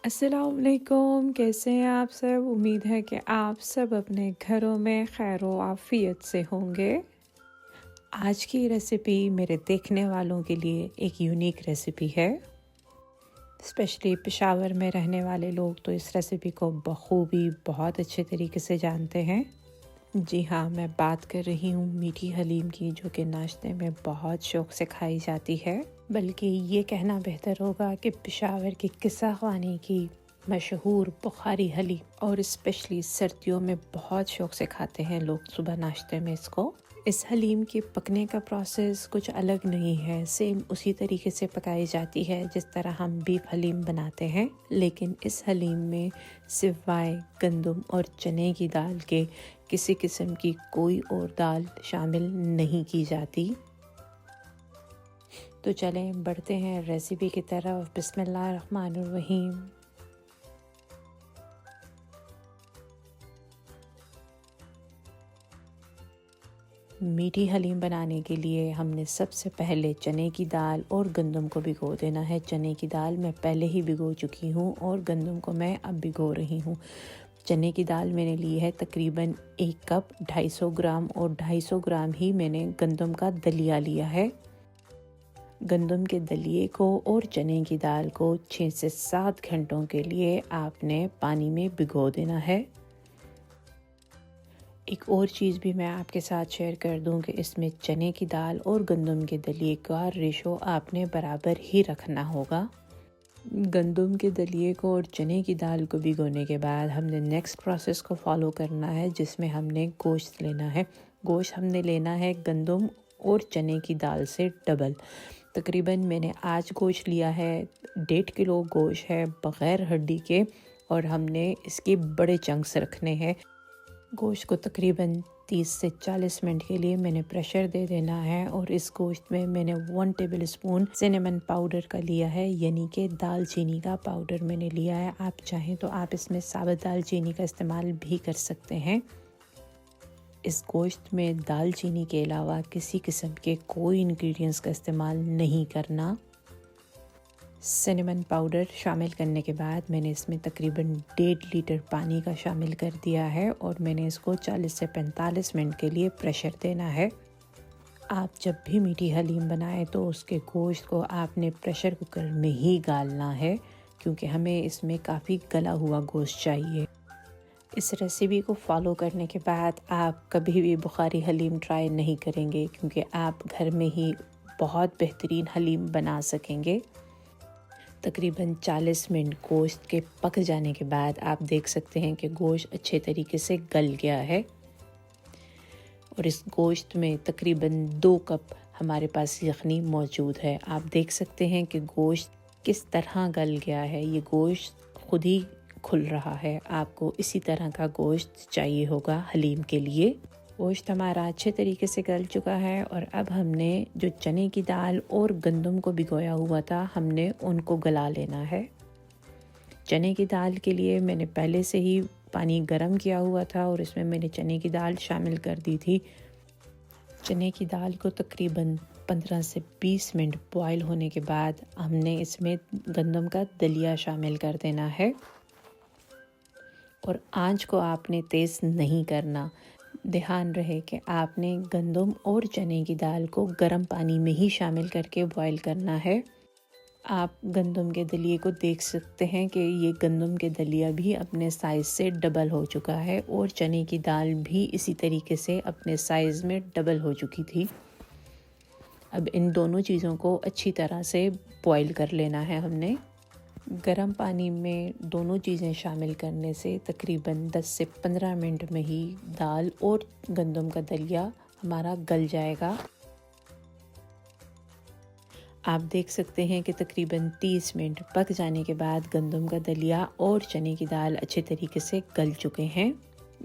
अस्सलामुअलैकुम, कैसे हैं आप सब? उम्मीद है कि आप सब अपने घरों में खैर व आफ़ियत से होंगे। आज की रेसिपी मेरे देखने वालों के लिए एक यूनिक रेसिपी है। स्पेशली पेशावर में रहने वाले लोग तो इस रेसिपी को बखूबी बहुत अच्छे तरीके से जानते हैं। जी हाँ, मैं बात कर रही हूँ मीठी हलीम की, जो कि नाश्ते में बहुत शौक़ से खाई जाती है। बल्कि ये कहना बेहतर होगा कि पेशावर की किस्सा ख़वानी की मशहूर बुखारी हलीम, और स्पेशली सर्दियों में बहुत शौक़ से खाते हैं लोग सुबह नाश्ते में इसको। इस हलीम के पकने का प्रोसेस कुछ अलग नहीं है, सेम उसी तरीके से पकाई जाती है जिस तरह हम बीफ हलीम बनाते हैं, लेकिन इस हलीम में सिवाय गंदम और चने की दाल के किसी किस्म की कोई और दाल शामिल नहीं की जाती। तो चलें बढ़ते हैं रेसिपी की तरफ। बिस्मिल्लाहिर्रहमानिर्रहीम। मीठी हलीम बनाने के लिए हमने सबसे पहले चने की दाल और गंदम को भिगो देना है। चने की दाल मैं पहले ही भिगो चुकी हूँ और गंदम को मैं अब भिगो रही हूँ। चने की दाल मैंने ली है तकरीबन 1 कप 250 ग्राम, और 250 ग्राम ही मैंने गंदम का दलिया लिया है। गंदम के दलिए को और चने की दाल को 6 से 7 घंटों के लिए आपने पानी में भिगो देना है। एक और चीज़ भी मैं आपके साथ शेयर कर दूं कि इसमें चने की दाल और गंदम के दलिए का रेशो आपने बराबर ही रखना होगा। गंदम के दलिए को और चने की दाल को भिगोने के बाद हमने नेक्स्ट प्रोसेस को फॉलो करना है, जिसमें हमने गोश्त लेना है। गोश्त हमने लेना है गंदम और चने की दाल से डबल। तकरीबन मैंने आज गोश्त लिया है 1.5 किलो गोश्त है बग़ैर हड्डी के, और हमने इसके बड़े चंक्स रखने हैं। गोश्त को तकरीबन 30 से 40 मिनट के लिए मैंने प्रेशर दे देना है, और इस गोश्त में मैंने 1 टेबलस्पून सिनेमन पाउडर का लिया है, यानी कि दालचीनी का पाउडर मैंने लिया है। आप चाहें तो आप इसमें साबुत दालचीनी का इस्तेमाल भी कर सकते हैं। इस गोश्त में दालचीनी के अलावा किसी किस्म के कोई इंग्रेडिएंट्स का इस्तेमाल नहीं करना। सिनेमन पाउडर शामिल करने के बाद मैंने इसमें तकरीबन 1.5 लीटर पानी का शामिल कर दिया है, और मैंने इसको 40 से 45 मिनट के लिए प्रेशर देना है। आप जब भी मीठी हलीम बनाएं तो उसके गोश्त को आपने प्रेशर कुकर में ही गालना है, क्योंकि हमें इसमें काफ़ी गला हुआ गोश्त चाहिए। इस रेसिपी को फॉलो करने के बाद आप कभी भी बुखारी हलीम ट्राई नहीं करेंगे, क्योंकि आप घर में ही बहुत बेहतरीन हलीम बना सकेंगे। तकरीबन 40 मिनट गोश्त के पक जाने के बाद आप देख सकते हैं कि गोश्त अच्छे तरीके से गल गया है, और इस गोश्त में तकरीबन 2 कप हमारे पास यखनी मौजूद है। आप देख सकते हैं कि गोश्त किस तरह गल गया है। ये गोश्त खुद ही खुल रहा है। आपको इसी तरह का गोश्त चाहिए होगा हलीम के लिए। गोश्त हमारा अच्छे तरीके से गल चुका है, और अब हमने जो चने की दाल और गंदम को भिगोया हुआ था, हमने उनको गला लेना है। चने की दाल के लिए मैंने पहले से ही पानी गर्म किया हुआ था, और इसमें मैंने चने की दाल शामिल कर दी थी। चने की दाल को तकरीबन 15 से 20 मिनट बॉयल होने के बाद हमने इसमें गंदम का दलिया शामिल कर देना है, और आंच को आपने तेज़ नहीं करना। ध्यान रहे कि आपने गंदम और चने की दाल को गर्म पानी में ही शामिल करके बॉईल करना है। आप गंदम के दलिए को देख सकते हैं कि ये गंदम के दलिया भी अपने साइज़ से डबल हो चुका है, और चने की दाल भी इसी तरीके से अपने साइज़ में डबल हो चुकी थी। अब इन दोनों चीज़ों को अच्छी तरह से बॉईल कर लेना है हमने। गर्म पानी में दोनों चीज़ें शामिल करने से तकरीबन 10 से 15 मिनट में ही दाल और गंदम का दलिया हमारा गल जाएगा। आप देख सकते हैं कि तकरीबन 30 मिनट पक जाने के बाद गंदम का दलिया और चने की दाल अच्छे तरीके से गल चुके हैं।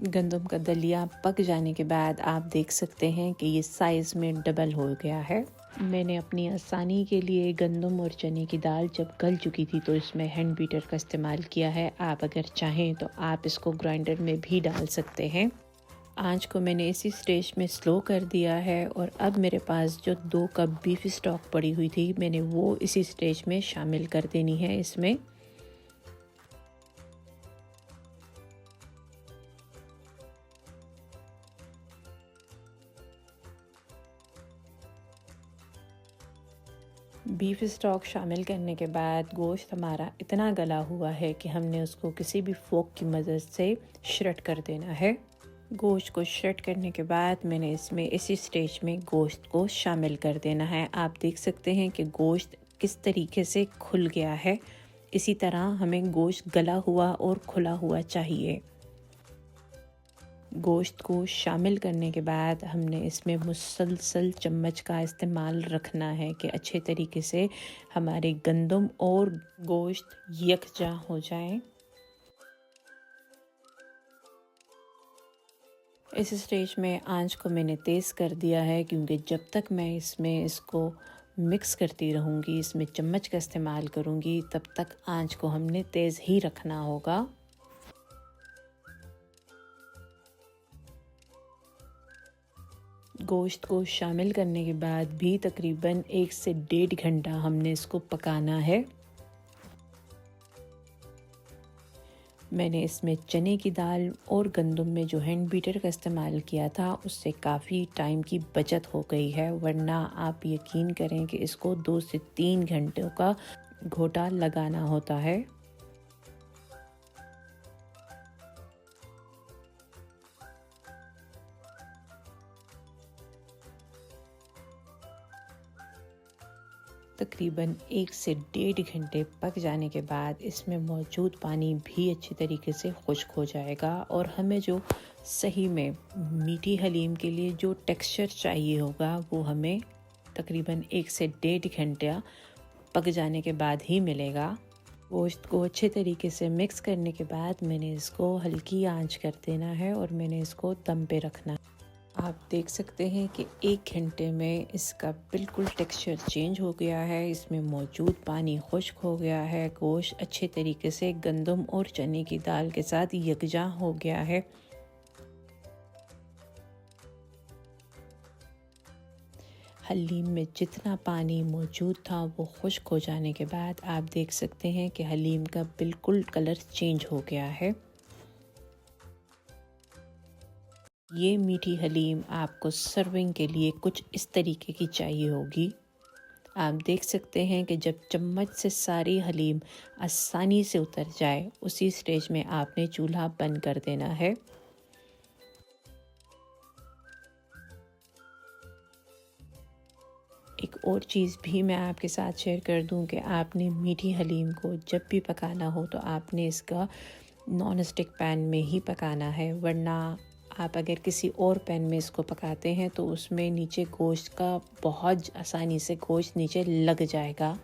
गंदम का दलिया पक जाने के बाद आप देख सकते हैं कि ये साइज़ में डबल हो गया है। मैंने अपनी आसानी के लिए गंदम और चने की दाल जब गल चुकी थी तो इसमें हैंड बीटर का इस्तेमाल किया है। आप अगर चाहें तो आप इसको ग्राइंडर में भी डाल सकते हैं। आंच को मैंने इसी स्टेज में स्लो कर दिया है, और अब मेरे पास जो 2 कप बीफ स्टॉक पड़ी हुई थी मैंने वो इसी स्टेज में शामिल कर देनी है इसमें। बीफ स्टॉक शामिल करने के बाद गोश्त हमारा इतना गला हुआ है कि हमने उसको किसी भी फोक की मदद से श्रेड कर देना है। गोश्त को श्रेड करने के बाद मैंने इसमें इसी स्टेज में गोश्त को शामिल कर देना है। आप देख सकते हैं कि गोश्त किस तरीके से खुल गया है। इसी तरह हमें गोश्त गला हुआ और खुला हुआ चाहिए। गोश्त को शामिल करने के बाद हमने इसमें मुसलसल चम्मच का इस्तेमाल रखना है कि अच्छे तरीके से हमारे गंदम और गोश्त यकजा हो जाए। इस स्टेज में आंच को मैंने तेज़ कर दिया है क्योंकि जब तक मैं इसमें इसको मिक्स करती रहूँगी, इसमें चम्मच का इस्तेमाल करूँगी, तब तक आंच को हमने तेज़ ही रखना होगा। गोश्त को शामिल करने के बाद भी तकरीबन 1 से 1.5 घंटा हमने इसको पकाना है। मैंने इसमें चने की दाल और गंदम में जो हैंड बीटर का इस्तेमाल किया था उससे काफ़ी टाइम की बचत हो गई है, वरना आप यकीन करें कि इसको 2 से 3 घंटों का घोटा लगाना होता है। तकरीबन 1 से 1.5 घंटे पक जाने के बाद इसमें मौजूद पानी भी अच्छी तरीके से खुश्क हो जाएगा और हमें जो सही में मीठी हलीम के लिए जो टेक्सचर चाहिए होगा वो हमें तकरीबन 1 से 1.5 घंटा पक जाने के बाद ही मिलेगा। गोश्त को अच्छे तरीके से मिक्स करने के बाद मैंने इसको हल्की आंच कर देना है और मैंने इसको दम पे रखना है। आप देख सकते हैं कि 1 घंटे में इसका बिल्कुल टेक्सचर चेंज हो गया है। इसमें मौजूद पानी खुश्क हो गया है। गोश्त अच्छे तरीके से गंदम और चने की दाल के साथ यकजा हो गया है। हलीम में जितना पानी मौजूद था वो खुश्क हो जाने के बाद आप देख सकते हैं कि हलीम का बिल्कुल कलर चेंज हो गया है। ये मीठी हलीम आपको सर्विंग के लिए कुछ इस तरीके की चाहिए होगी। आप देख सकते हैं कि जब चम्मच से सारी हलीम आसानी से उतर जाए उसी स्टेज में आपने चूल्हा बंद कर देना है। एक और चीज़ भी मैं आपके साथ शेयर कर दूं कि आपने मीठी हलीम को जब भी पकाना हो तो आपने इसका नॉन स्टिक पैन में ही पकाना है, वरना आप अगर किसी और पैन में इसको पकाते हैं तो उसमें नीचे गोश्त का बहुत आसानी से गोश्त नीचे लग जाएगा।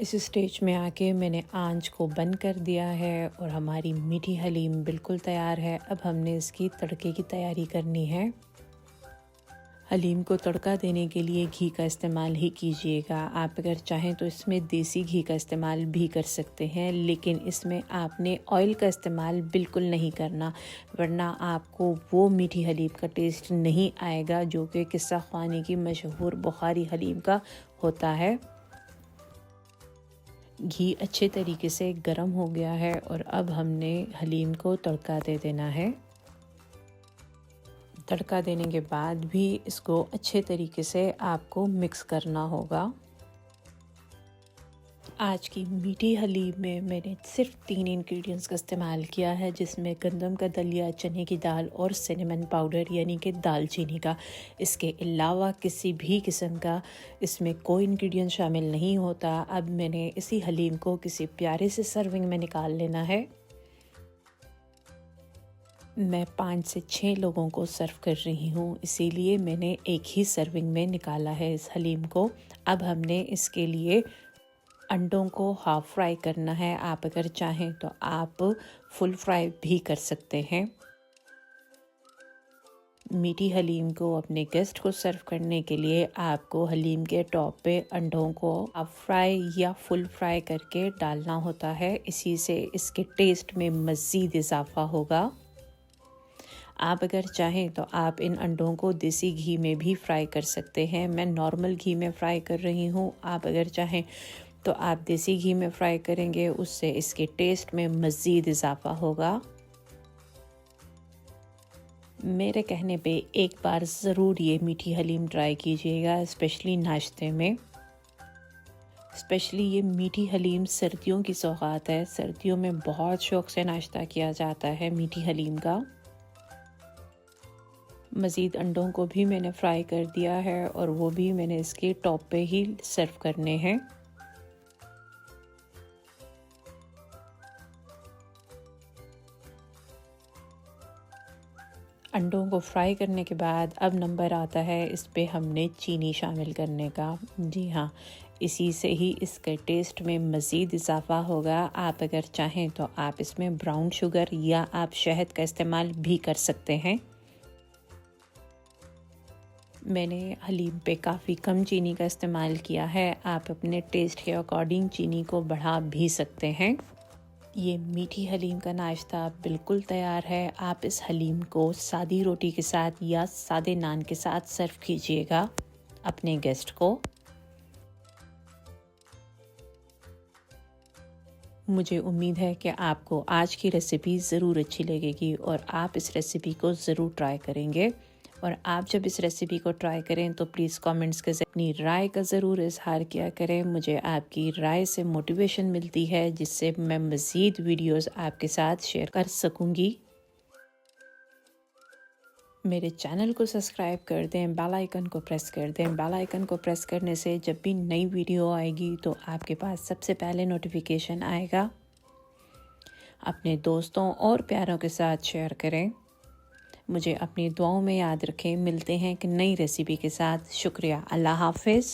इस स्टेज में आके मैंने आंच को बंद कर दिया है और हमारी मीठी हलीम बिल्कुल तैयार है। अब हमने इसकी तड़के की तैयारी करनी है। हलीम को तड़का देने के लिए घी का इस्तेमाल ही कीजिएगा। आप अगर चाहें तो इसमें देसी घी का इस्तेमाल भी कर सकते हैं, लेकिन इसमें आपने ऑयल का इस्तेमाल बिल्कुल नहीं करना, वरना आपको वो मीठी हलीम का टेस्ट नहीं आएगा जो कि किस्सा ख़ानी की मशहूर बुखारी हलीम का होता है। घी अच्छे तरीके से गर्म हो गया है और अब हमने हलीम को तड़का दे देना है। तड़का देने के बाद भी इसको अच्छे तरीके से आपको मिक्स करना होगा। आज की मीठी हलीम में मैंने सिर्फ 3 इंग्रेडिएंट्स का इस्तेमाल किया है, जिसमें गंदम का दलिया, चने की दाल और सिनेमन पाउडर यानी कि दालचीनी का। इसके अलावा किसी भी किस्म का इसमें कोई इंग्रेडिएंट शामिल नहीं होता। अब मैंने इसी हलीम को किसी प्यारे से सर्विंग में निकाल लेना है। मैं 5 से 6 लोगों को सर्व कर रही हूँ, इसीलिए मैंने एक ही सर्विंग में निकाला है इस हलीम को। अब हमने इसके लिए अंडों को हाफ फ्राई करना है। आप अगर चाहें तो आप फुल फ्राई भी कर सकते हैं। मीठी हलीम को अपने गेस्ट को सर्व करने के लिए आपको हलीम के टॉप पे अंडों को हाफ फ्राई या फुल फ्राई करके डालना होता है। इसी से इसके टेस्ट में मज़ीद इजाफा होगा। आप अगर चाहें तो आप इन अंडों को देसी घी में भी फ्राई कर सकते हैं। मैं नॉर्मल घी में फ्राई कर रही हूँ। आप अगर चाहें तो आप देसी घी में फ्राई करेंगे, उससे इसके टेस्ट में मज़ीद इजाफा होगा। मेरे कहने पे एक बार ज़रूर ये मीठी हलीम ट्राई कीजिएगा, स्पेशली नाश्ते में। स्पेशली ये मीठी हलीम सर्दियों की सौगात है। सर्दियों में बहुत शौक़ से नाश्ता किया जाता है मीठी हलीम का। मज़ीद अंडों को भी मैंने फ्राई कर दिया है और वो भी मैंने इसके टॉप पे ही सर्व करने हैं। अंडों को फ्राई करने के बाद अब नंबर आता है इस पे हमने चीनी शामिल करने का। जी हाँ, इसी से ही इसके टेस्ट में मज़ीद इजाफ़ा होगा। आप अगर चाहें तो आप इसमें ब्राउन शुगर या आप शहद का इस्तेमाल भी कर सकते हैं। मैंने हलीम पे काफ़ी कम चीनी का इस्तेमाल किया है। आप अपने टेस्ट के अकॉर्डिंग चीनी को बढ़ा भी सकते हैं। ये मीठी हलीम का नाश्ता बिल्कुल तैयार है। आप इस हलीम को सादी रोटी के साथ या सादे नान के साथ सर्व कीजिएगा अपने गेस्ट को। मुझे उम्मीद है कि आपको आज की रेसिपी ज़रूर अच्छी लगेगी और आप इस रेसिपी को ज़रूर ट्राई करेंगे। और आप जब इस रेसिपी को ट्राई करें तो प्लीज़ कमेंट्स के ज़रिए अपनी राय का ज़रूर इजहार किया करें। मुझे आपकी राय से मोटिवेशन मिलती है, जिससे मैं मज़ीद वीडियोस आपके साथ शेयर कर सकूंगी। मेरे चैनल को सब्सक्राइब कर दें, बेल आइकन को प्रेस कर दें। बेल आइकन को प्रेस करने से जब भी नई वीडियो आएगी तो आपके पास सबसे पहले नोटिफिकेशन आएगा। अपने दोस्तों और प्यारों के साथ शेयर करें। मुझे अपनी दुआओं में याद रखें। मिलते हैं एक नई रेसिपी के साथ। शुक्रिया। अल्लाह हाफ़िज़।